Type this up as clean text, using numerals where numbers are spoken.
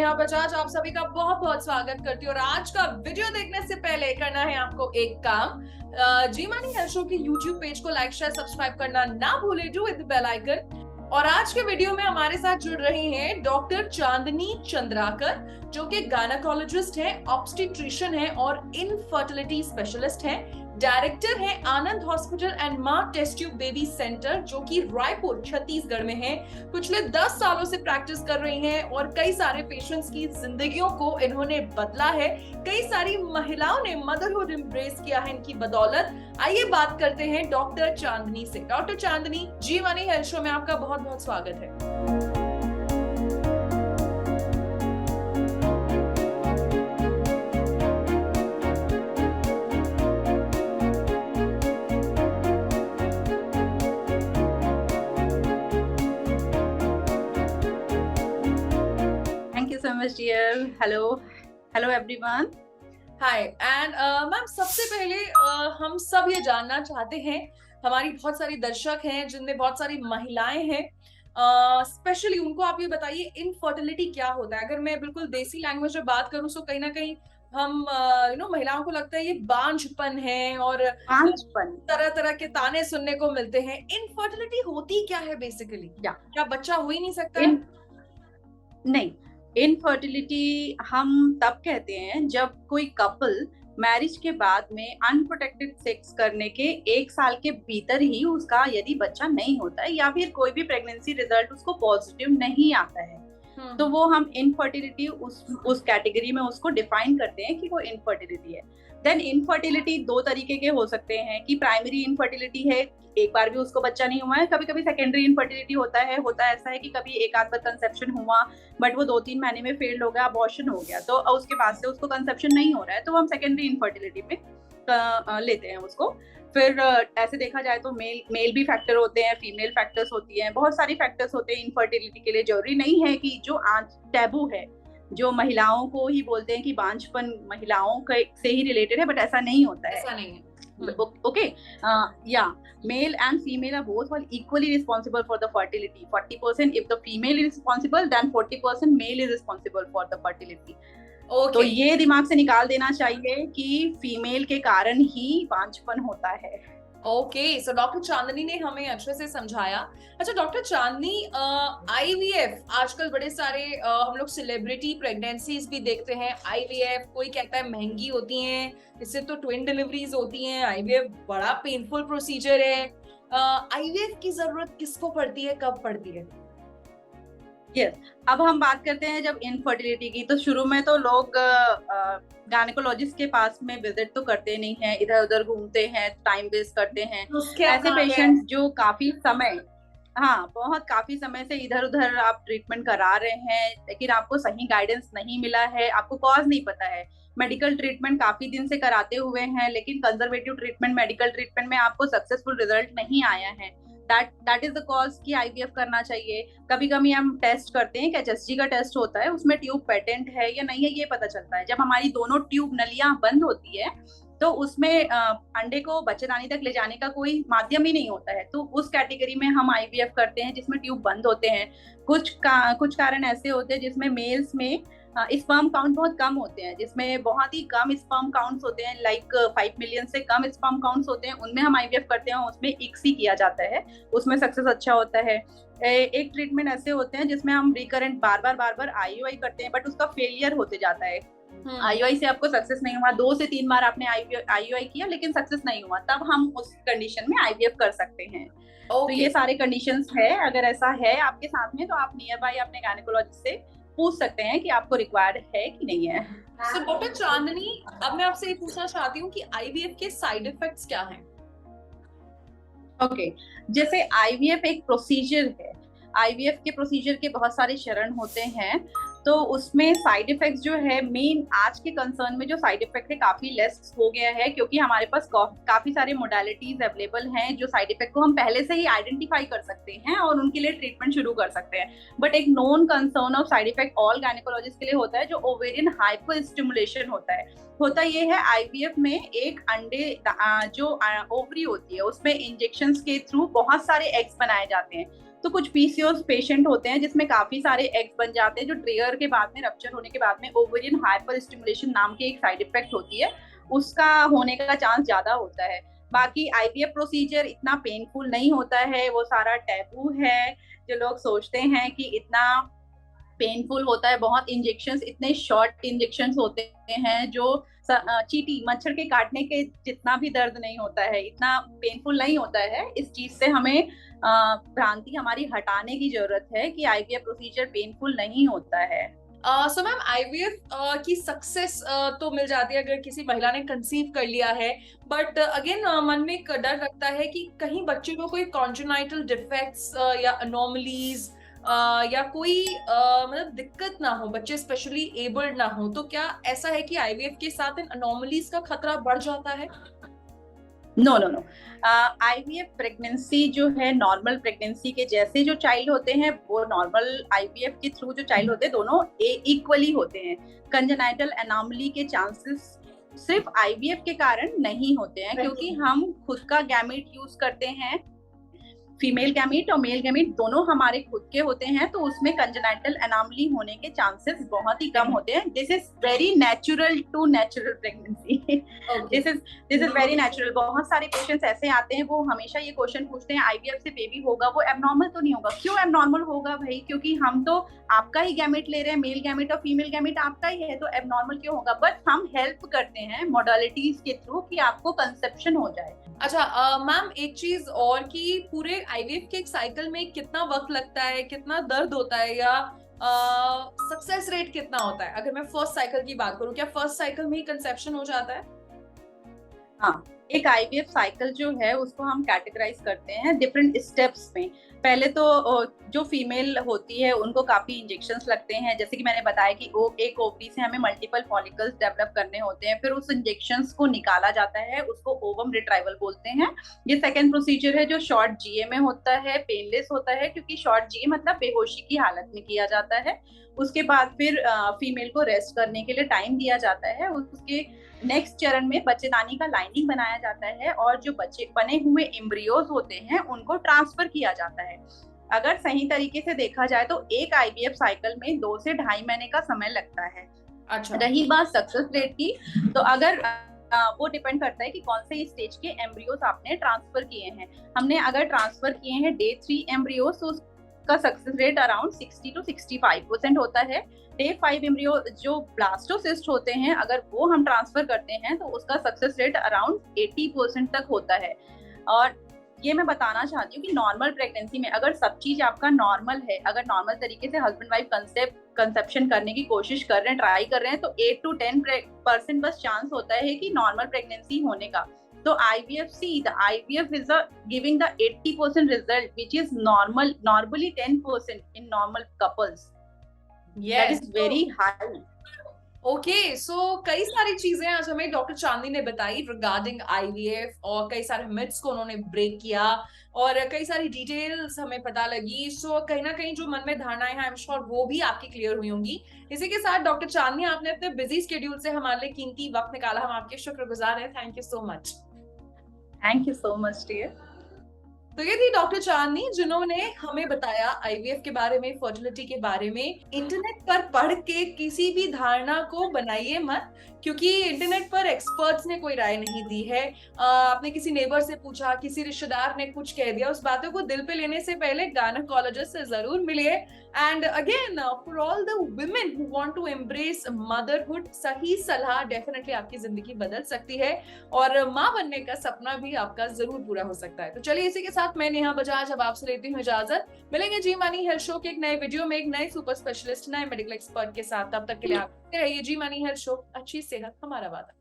नेहा बजाज आप सभी का बहुत बहुत स्वागत करती हूँ। और आज का वीडियो देखने से पहले करना है आपको एक काम। जी मानी हेल्थ शो के यूट्यूब पेज को लाइक शेयर सब्सक्राइब करना ना भूले, do with the bell icon. और आज के वीडियो में हमारे साथ जुड़ रही हैं डॉक्टर चांदनी चंद्राकर, जो कि गायनेकोलॉजिस्ट हैं, ऑब्स्टेट्रिशियन हैं और इनफर्टिलिटी स्पेशलिस्ट हैं। डायरेक्टर है आनंद हॉस्पिटल एंड मां टेस्ट ट्यूब बेबी सेंटर, जो कि रायपुर छत्तीसगढ़ में है। पिछले 10 सालों से प्रैक्टिस कर रही हैं और कई सारे पेशेंट्स की जिंदगियों को इन्होंने बदला है। कई सारी महिलाओं ने मदरहुड एम्ब्रेस किया है इनकी बदौलत। आइए बात करते हैं डॉक्टर चांदनी से। डॉक्टर चांदनी, जी मनी हेल्थ शो में आपका बहुत बहुत स्वागत है। So much dear. Hello everyone. Hi and ma'am, सबसे पहले हम सब ये जानना चाहते हैं, हमारी बहुत सारी दर्शक हैं जिनमें बहुत सारी महिलाएं हैं, स्पेशली उनको आप ये बताइए इनफर्टिलिटी क्या होता है। अगर मैं बिल्कुल देसी लैंग्वेज में बात करूं तो कहीं ना कहीं हम महिलाओं को लगता है ये बांझपन है और तरह तरह के ताने सुनने को मिलते हैं। इनफर्टिलिटी होती क्या है बेसिकली? क्या बच्चा हो ही नहीं सकता? नहीं, इनफर्टिलिटी हम तब कहते हैं जब कोई कपल मैरिज के बाद में अनप्रोटेक्टेड सेक्स करने के 1 साल के भीतर ही उसका यदि बच्चा नहीं होता है या फिर कोई भी प्रेगनेंसी रिजल्ट उसको पॉजिटिव नहीं आता है, तो वो हम इनफर्टिलिटी उस कैटेगरी में उसको डिफाइन करते हैं कि वो इनफर्टिलिटी है। देन इनफर्टिलिटी 2 तरीके के हो सकते हैं कि प्राइमरी इनफर्टिलिटी है, एक बार भी उसको बच्चा नहीं हुआ है। कभी कभी सेकेंडरी इनफर्टिलिटी होता है ऐसा है कि कभी एक आध बार कंसेप्शन हुआ बट वो 2-3 महीने में फेल हो गया, अबॉर्शन हो गया, तो उसके बाद से उसको कंसेप्शन नहीं हो रहा है, तो हम सेकेंडरी इनफर्टिलिटी में लेते हैं उसको। फिर ऐसे देखा जाए तो मेल भी फैक्टर होते हैं, फीमेल फैक्टर्स होती हैं, बहुत सारी फैक्टर्स होते हैं इनफर्टिलिटी के लिए। जरूरी नहीं है कि जो आज टैबू है, जो महिलाओं को ही बोलते हैं कि बांझपन महिलाओं से ही रिलेटेड है, बट ऐसा नहीं होता है। ऐसा नहीं है। Okay, yeah, male and female are both equally responsible for the fertility. 40% if the female is responsible, then 40% male is responsible for the fertility. Okay. तो ये दिमाग से निकाल देना चाहिए कि फीमेल के कारण ही बांझपन होता है। ओके, सो डॉक्टर चांदनी ने हमें अच्छे से समझाया। अच्छा डॉक्टर चांदनी, आईवीएफ आजकल बड़े सारे हम लोग सेलिब्रिटी प्रेगनेंसीज भी देखते हैं। आईवीएफ कोई कहता है महंगी होती हैं, इससे तो ट्विन डिलीवरीज होती हैं। आईवीएफ बड़ा पेनफुल प्रोसीजर है। आईवीएफ की जरूरत किसको पड़ती है, कब पड़ती है? Yes. अब हम बात करते हैं जब इनफर्टिलिटी की, तो शुरू में तो लोग गायनेकोलॉजिस्ट के पास में विजिट तो करते नहीं हैं, इधर उधर घूमते हैं, टाइम वेस्ट करते हैं। ऐसे पेशेंट्स जो काफी समय से इधर उधर आप ट्रीटमेंट करा रहे हैं, लेकिन आपको सही गाइडेंस नहीं मिला है, आपको कॉज नहीं पता है, मेडिकल ट्रीटमेंट काफी दिन से कराते हुए हैं, लेकिन कंजर्वेटिव ट्रीटमेंट, मेडिकल ट्रीटमेंट में आपको सक्सेसफुल रिजल्ट नहीं आया है, दैट इज द कॉज कि आईवीएफ करना चाहिए। कभी कभी हम टेस्ट करते हैं कि एचएसजी का टेस्ट होता है, उसमें ट्यूब पेटेंट है या नहीं है ये पता चलता है। जब हमारी दोनों ट्यूब नलियां बंद होती है तो उसमें अंडे को बच्चेदानी तक ले जाने का कोई माध्यम ही नहीं होता है, तो उस कैटेगरी में हम आईवीएफ करते हैं जिसमें ट्यूब बंद होते हैं। कुछ कारण ऐसे होते हैं जिसमें मेल्स में स्पर्म काउंट बहुत कम होते हैं, जिसमें बहुत ही कम स्पर्म काउंट्स होते हैं, लाइक 5 मिलियन से कम स्पर्म काउंट्स होते हैं, उनमें हम आईवीएफ करते हैं, उसमें इक्सी किया जाता है, उसमें सक्सेस अच्छा होता है। एक ट्रीटमेंट ऐसे होते हैं जिसमें हम रिकरेंट बार बार आईयूआई करते हैं, बट उसका फेलियर होते जाता है। आईयूआई से आपको सक्सेस नहीं हुआ, 2 से 3 बार आपने आईयूआई किया लेकिन सक्सेस नहीं हुआ, तब हम उस कंडीशन में आईवीएफ कर सकते हैं। तो ये सारे कंडीशंस है। अगर ऐसा है आपके साथ में तो आप नियर बाय अपने गायनेकोलॉजिस्ट से पूछ सकते हैं कि आपको रिक्वायर्ड है कि नहीं है। So, डॉक्टर चांदनी, अब मैं आपसे ये पूछना चाहती हूँ कि आईवीएफ के साइड इफेक्ट्स क्या हैं? ओके, जैसे आईवीएफ एक प्रोसीजर है, आईवीएफ के प्रोसीजर के बहुत सारे चरण होते हैं, तो उसमें साइड इफेक्ट्स जो है, मेन आज के कंसर्न में जो साइड इफेक्ट है काफी लेस हो गया है, क्योंकि हमारे पास काफी सारे मोडालिटीज अवेलेबल हैं जो साइड इफेक्ट को हम पहले से ही आइडेंटिफाई कर सकते हैं और उनके लिए ट्रीटमेंट शुरू कर सकते हैं। बट एक non concern of side effect all gynaecologist के लिए होता है, जो ओवेरियन हाइपर स्टिमुलेशन होता ये है आईवीएफ में एक अंडे जो ओवरी होती है उसमें इंजेक्शंस के थ्रू बहुत सारे एग्स बनाए जाते हैं। तो कुछ पीसीओएस पेशेंट होते हैं जिसमें काफी सारे एग्स बन जाते हैं, जो ट्रिगर के बाद में, रप्चर होने के बाद में ओवेरियन हाइपर स्टिमुलेशन नाम की एक साइड इफेक्ट होती है, उसका होने का चांस ज्यादा होता है। बाकी आईवीएफ प्रोसीजर इतना पेनफुल नहीं होता है, वो सारा टैबू है। जो लोग सोचते हैं कि इतना पेनफुल होता है, बहुत इंजेक्शंस, इतने शॉर्ट इंजेक्शंस होते हैं जो चींटी मच्छर के काटने के जितना भी दर्द नहीं होता है, इतना पेनफुल नहीं होता है। इस चीज से हमें भ्रांति हमारी हटाने की जरूरत है कि आईवीएफ प्रोसीजर पेनफुल नहीं होता है। सो मैम, आईवीएफ की सक्सेस तो मिल जाती है अगर किसी महिला ने कंसीव कर लिया है, बट अगेन मन में एक डर लगता है कि कहीं बच्चे को कोई कॉन्जेनाइटल डिफेक्ट्स या अनोमलीज या कोई मतलब दिक्कत ना हो, बच्चे स्पेशली एबल्ड ना हो, तो क्या ऐसा है कि आईवीएफ के साथ इन अनोमलीज का खतरा बढ़ जाता है? No no no, IVF pregnancy जो है नॉर्मल प्रेगनेंसी के जैसे जो चाइल्ड होते हैं वो नॉर्मल आईवीएफ के थ्रू जो चाइल्ड होते हैं दोनों इक्वली होते हैं। कंजेनाइटल एनोमली के चांसेस सिर्फ आईवीएफ के कारण नहीं होते हैं, क्योंकि हम खुद का गैमेट यूज करते हैं, फीमेल गैमेट और मेल गैमेट दोनों हमारे खुद के होते हैं, तो उसमें कंजेनाइटल एनोमली होने के चांसेस बहुत ही कम होते हैं। This is very natural to natural pregnancy, this is very natural. बहुत सारे पेशेंट्स ऐसे आते हैं, वो हमेशा ये क्वेश्चन पूछते हैं आईवीएफ से बेबी होगा, वो एबनॉर्मल तो नहीं होगा? क्यों एबनॉर्मल होगा भाई? क्योंकि हम तो आपका ही गैमेट ले रहे हैं, मेल गैमेट और फीमेल गैमेट आपका ही है, तो एबनॉर्मल क्यों होगा? बट हम हेल्प करते हैं मॉडलिटीज के थ्रू कि आपको कंसेप्शन हो जाए। अच्छा मैम, एक चीज और कि पूरे आईवीएफ के एक साइकिल में कितना वक्त लगता है, कितना दर्द होता है, या सक्सेस रेट कितना होता है? अगर मैं फर्स्ट साइकिल की बात करूं, क्या फर्स्ट साइकिल में ही कंसेप्शन हो जाता है? हाँ, एक आईवीएफ साइकिल जो है उसको हम कैटेगराइज करते हैं डिफरेंट स्टेप्स में। पहले तो जो फीमेल होती है उनको काफी इंजेक्शंस लगते हैं, जैसे कि मैंने बताया कि एक ओवरी से हमें मल्टीपल फॉलिकल्स डेवलप करने होते हैं, फिर उस इंजेक्शंस को निकाला जाता है, उसको ओवम रिट्राइवल बोलते हैं। ये सेकेंड प्रोसीजर है जो शॉर्ट जीए में होता है, पेनलेस होता है, क्योंकि शॉर्ट जीए मतलब बेहोशी की हालत में किया जाता है। उसके बाद फिर फीमेल को रेस्ट करने के लिए टाइम दिया जाता है। उसके नेक्स्ट चरण में बच्चेदानी का लाइनिंग बनाया जाता है और जो बच्चे बने हुए एम्ब्रियोज होते हैं उनको ट्रांसफर किया जाता है। अगर सही तरीके से देखा जाए तो एक आईवीएफ साइकिल में 2 से 2.5 महीने का समय लगता है। अच्छा, रही बात सक्सेस रेट की, तो अगर वो डिपेंड करता है कि कौन से स्टेज के एम्ब्रियोज आपने ट्रांसफर किए हैं। हमने अगर ट्रांसफर किए हैं डे 3 एम्ब्रियोज, तो उसका सक्सेस रेट अराउंड 60 to 65% होता है। डे 5 एम्ब्रियो जो ब्लास्टोसिस्ट होते हैं, अगर वो हम ट्रांसफर करते हैं तो उसका सक्सेस रेट अराउंड 80% तक होता है। और ये मैं बताना चाहती हूँ कि नॉर्मल प्रेगनेंसी में अगर सब चीज आपका नॉर्मल है, अगर नॉर्मल तरीके से हस्बैंड वाइफ कंसेप्शन करने की कोशिश कर रहे हैं, ट्राई कर रहे हैं, तो 8 to 10% बस चांस होता है कि नॉर्मल प्रेगनेंसी होने का। तो IVF is giving the 80% result, which is normally 10% in normal couples. yes, that is very high. Okay, so कई सारी चीजें आज हमें डॉक्टर चांदनी ने बताई रिगार्डिंग आईवीएफ, और कई सारे मिथ्स को उन्होंने ब्रेक किया और कई सारी डिटेल्स हमें पता लगी। सो कहीं ना कहीं जो मन में धारणाएं हैं, आई एम श्योर वो भी आपकी क्लियर हुई होंगी। इसी के साथ डॉक्टर चांदनी, आपने अपने बिजी शेड्यूल से हमारे लिए कीमती वक्त निकाला, हम आपके शुक्रगुजार हैं। Thank you so much. Thank you so much, dear. तो ये थी डॉक्टर चांदनी, जिन्होंने हमें बताया आईवीएफ के बारे में, फर्टिलिटी के बारे में। इंटरनेट पर पढ़ के किसी भी धारणा को बनाइए मत, क्योंकि इंटरनेट पर एक्सपर्ट्स ने कोई राय नहीं दी है। आपने किसी नेबर से पूछा, किसी रिश्तेदार ने कुछ कह दिया, उस बातों को दिल पे लेने से पहले गायनेकोलॉजिस्ट से जरूर मिलिए। And again, for all the women who want to embrace motherhood, सही सलाह डेफिनेटली आपकी जिंदगी बदल सकती है और माँ बनने का सपना भी आपका जरूर पूरा हो सकता है। तो चलिए, इसी के साथ मैं नेहा बजाज अब आपसे लेती हूँ इजाजत। मिलेंगे जी मनी हेल्थ शो के एक नए वीडियो में, एक नए सुपर स्पेशलिस्ट, नए मेडिकल एक्सपर्ट के साथ। तब तक के लिए आप रहिए जी मनी हेल्थ शो। अच्छी सेहत हमारा वादा।